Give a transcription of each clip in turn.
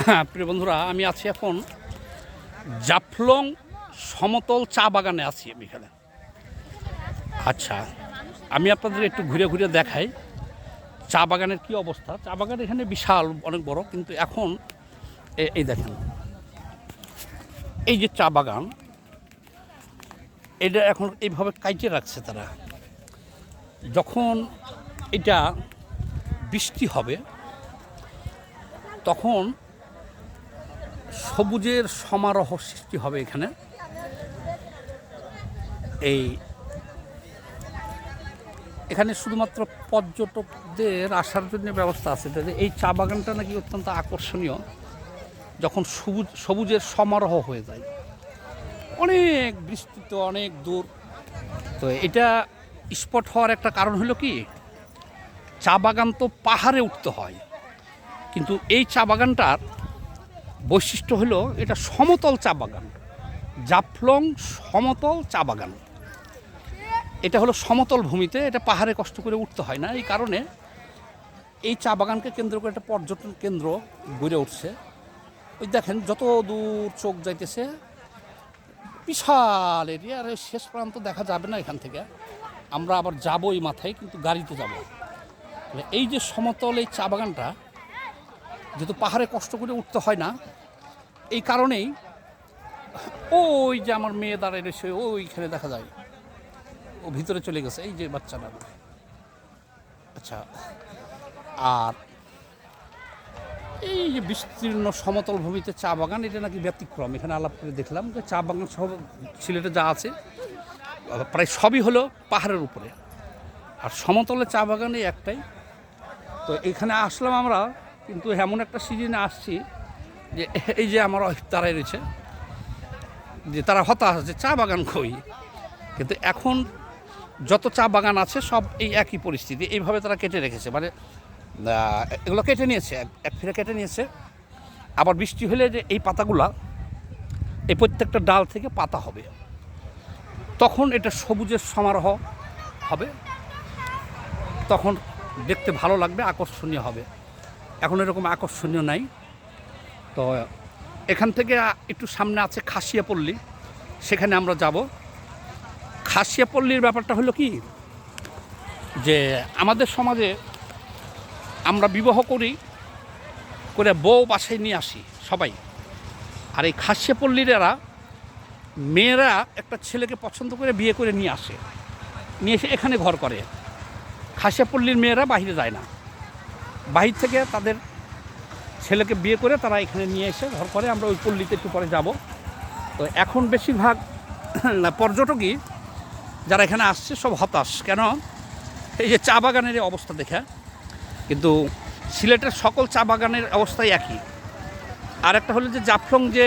প্রিয় বন্ধুরা, আমি আছি এখন জাফলং সমতল চা বাগানে আছি আমি এখানে। আচ্ছা, আমি আপনাদের একটু ঘুরে ঘুরে দেখাই চা বাগানের কি অবস্থা। চা বাগান এখানে বিশাল অনেক বড়, কিন্তু এখন এই দেখেন, এই যে চা বাগান, এটা এখন এইভাবে কাইটে রাখছে তারা। যখন এটা বৃষ্টি হবে তখন সবুজের সমারোহ সৃষ্টি হবে এখানে। এখানে শুধুমাত্র পর্যটকদের আসার জন্য ব্যবস্থা আছে। এই চা বাগানটা নাকি অত্যন্ত আকর্ষণীয় যখন সবুজের সমারোহ হয়ে যায়, অনেক বিস্তৃত, অনেক দূর। তো এটা স্পট হওয়ার একটা কারণ হলো কি, চা বাগান তো পাহাড়ে উঠতে হয়, কিন্তু এই চা বাগানটার বৈশিষ্ট্য হলো এটা সমতল চা বাগান। জাফলং সমতল চা বাগান, এটা হলো সমতল ভূমিতে, এটা পাহাড়ে কষ্ট করে উঠতে হয় না। এই কারণে এই চা বাগানকে কেন্দ্র করে একটা পর্যটন কেন্দ্র গড়ে উঠছে। ওই দেখেন, যত দূর চোখ যাইতেছে বিশাল এরিয়া, আর শেষ প্রান্ত দেখা যাবে না এখান থেকে। আমরা আবার যাবো এই মাথায়, কিন্তু গাড়িতে যাব। এই যে সমতল এই চা বাগানটা, যেহেতু পাহাড়ে কষ্ট করে উঠতে হয় না, এই কারণেই ওই যে আমার মেয়ে দাঁড়ায় রয়েছে, ওইখানে দেখা যায়, ও ভিতরে চলে গেছে, এই যে বাচ্চাটা। আচ্ছা, আর এই যে বিস্তীর্ণ সমতল ভূমিতে চা বাগান, এটা নাকি ব্যতিক্রম। এখানে আলাপ করে দেখলাম যে চা বাগান সব সিলেটে যা আছে প্রায় সবই হলো পাহাড়ের উপরে, আর সমতলে চা বাগানে একটাই। তো এখানে আসলাম আমরা, কিন্তু এমন একটা সিজনে আসছি যে এই যে আমার তারাই রয়েছে, যে তারা হতাশ যে চা বাগান কই। কিন্তু এখন যত চা বাগান আছে সব এই একই পরিস্থিতি, এইভাবে তারা কেটে রেখেছে। মানে এগুলো কেটে নিয়েছে, এক ফিরে কেটে নিয়েছে। আবার বৃষ্টি হলে যে এই পাতাগুলা, এই প্রত্যেকটা ডাল থেকে পাতা হবে, তখন এটা সবুজের সমারোহ হবে, তখন দেখতে ভালো লাগবে, আকর্ষণীয় হবে। এখন এরকম আকর্ষণীয় নাই। তো এখান থেকে একটু সামনে আছে খাসিয়াপল্লী, সেখানে আমরা যাব। খাসিয়াপল্লীর ব্যাপারটা হলো কি, যে আমাদের সমাজে আমরা বিবাহ করে বউ বাসায় নিয়ে আসি সবাই। আর এই খাসিয়াপল্লীর মেয়েরা একটা ছেলেকে পছন্দ করে বিয়ে করে নিয়ে এসে এখানে ঘর করে। খাসিয়াপল্লীর মেয়েরা বাইরে যায় না, বাহির থেকে তাদের ছেলেকে বিয়ে করে তারা এখানে নিয়ে এসে ঘর করে। আমরা ওই পল্লীতে একটু পরে যাব। তো এখন বেশিরভাগ পর্যটকই যারা এখানে আসছে সব হতাশ, কেন এই যে চা বাগানের অবস্থা দেখে। কিন্তু সিলেটের সকল চা বাগানের অবস্থাই একই। আর একটা হলো যে জাফলং যে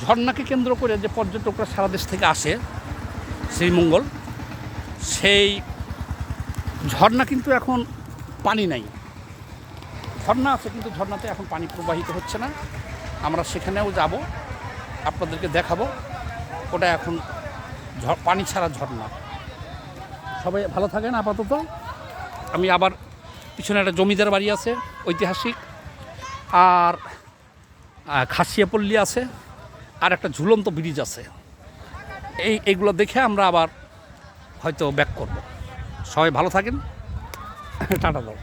ঝর্ণাকে কেন্দ্র করে যে পর্যটকরা সারা দেশ থেকে আসে, শ্রীমঙ্গল, সেই ঝর্ণা কিন্তু এখন পানি নাই। ঝর্ণা আছে, কিন্তু ঝর্ণাতে এখন পানি প্রবাহিত হচ্ছে না। আমরা সেখানেও যাব, আপনাদেরকে দেখাবো। ওটা এখন পানি ছাড়া ঝর্ণা। সবাই ভালো থাকেন আপাতত। আমি আবার পিছনে একটা জমিদার বাড়ি আছে ঐতিহাসিক, আর খাসিয়াপল্লী আছে, আর একটা ঝুলন্ত ব্রিজ আছে। এইগুলো দেখে আমরা আবার হয়তো ব্যাক করব। সবাই ভালো থাকেন, টাটা দাও।